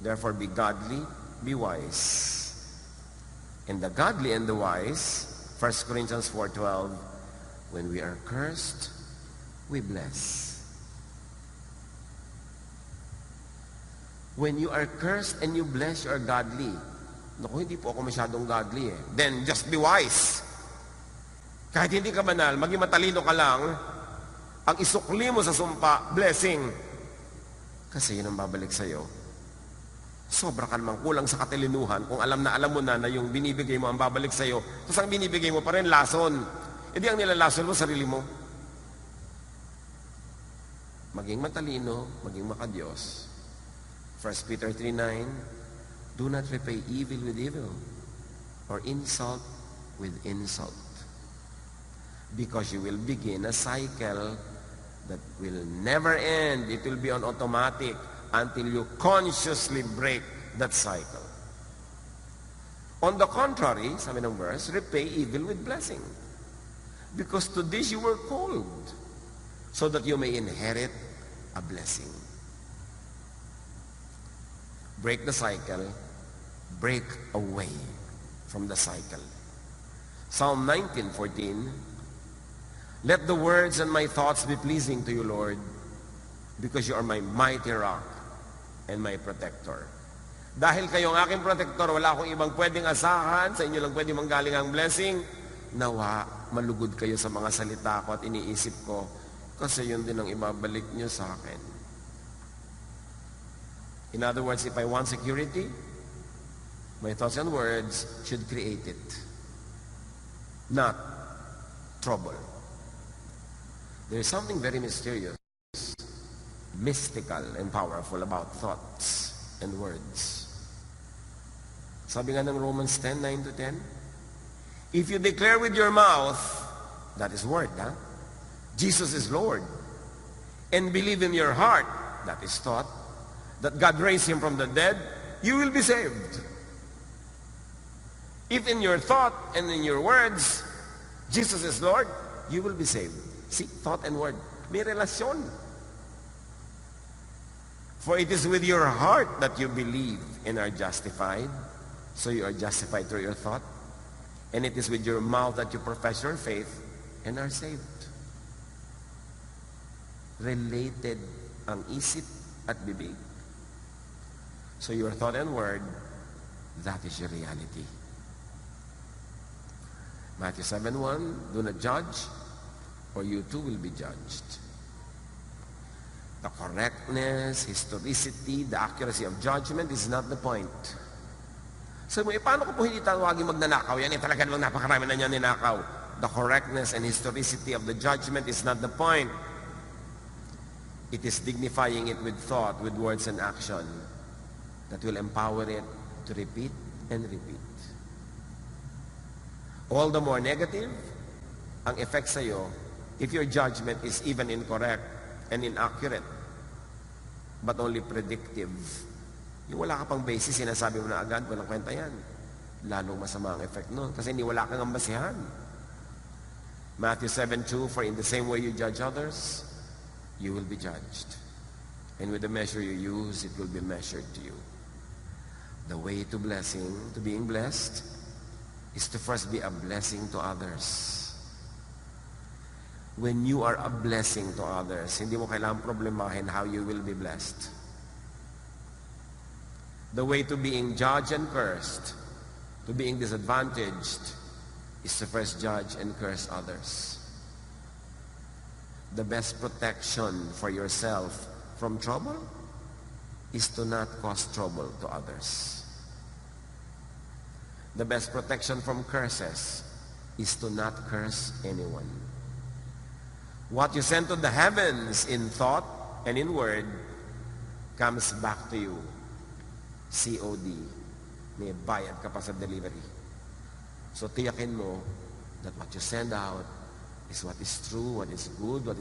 [SPEAKER 1] Therefore, be godly, be wise. And the godly and the wise, 1 Corinthians 4:12, when we are cursed, we bless. When you are cursed and you bless, you are godly. Naku, hindi po ako masyadong godly eh. Then, just be wise. Kahit hindi ka banal, maging matalino ka lang, ang isukli mo sa sumpa, blessing. Kasi yun ang babalik sa'yo. Sobra ka namang kulang sa katalinuhan kung alam mo na yung binibigay mo ang babalik sa'yo. Tapos ang binibigay mo pa rin, lason. E di ang nilalason mo, sarili mo. Maging matalino, maging makadiyos. 1 Peter 3:9, do not repay evil with evil or insult with insult. Because you will begin a cycle that will never end. It will be on automatic until you consciously break that cycle. On the contrary, sabi ng verse, repay evil with blessing. Because to this you were called, so that you may inherit a blessing. break the cycle, break away from the cycle. Psalm 19:14, let the words and my thoughts be pleasing to you, Lord, because you are my mighty rock and my protector. Dahil kayo ang aking protector, wala akong ibang pwedeng asahan, sa inyo lang pwedeng manggaling ang blessing. Nawa, malugod kayo sa mga salita ko at iniisip ko, kasi yun din ang ibabalik nyo sa akin. In other words, if I want security, my thoughts and words should create it, not trouble. There is something very mysterious, mystical, and powerful about thoughts and words. Sabi nga ng Romans 10:9-10, if you declare with your mouth, that is word, Jesus is Lord, and believe in your heart, that is thought, that God raised him from the dead, you will be saved. If in your thought and in your words, Jesus is Lord, you will be saved. See, thought and word, may relasyon. For it is with your heart that you believe and are justified. So you are justified through your thought. And it is with your mouth that you profess your faith and are saved. Related ang isip at bibig. So your thought and word, that is your reality. Matthew 7:1, do not judge, or you too will be judged. The correctness, historicity, the accuracy of judgment is not the point. So, paano ko po hindi tawagin magnanakaw? Yan, talaga namang napakarami na niya ninakaw. The correctness and historicity of the judgment is not the point. It is dignifying it with thought, with words and action that will empower it to repeat and repeat. All the more negative ang effect sa'yo if your judgment is even incorrect and inaccurate, but only predictive. Yung wala ka pang basis, sinasabi mo na agad, walang kwenta yan. Lalong masama ang effect nun, kasi hindi wala kang ambasihan. Matthew 7:2, for in the same way you judge others, you will be judged. And with the measure you use, it will be measured to you. The way to blessing, to being blessed, is to first be a blessing to others. When you are a blessing to others, hindi mo kailangang problemahin how you will be blessed. The way to being judged and cursed, to being disadvantaged, is to first judge and curse others. The best protection for yourself from trouble is to not cause trouble to others. The best protection from curses is to not curse anyone. What you send to the heavens in thought and in word comes back to you. COD. May bayad ka pa sa delivery. So tiyakin mo that what you send out is what is true, what is good, what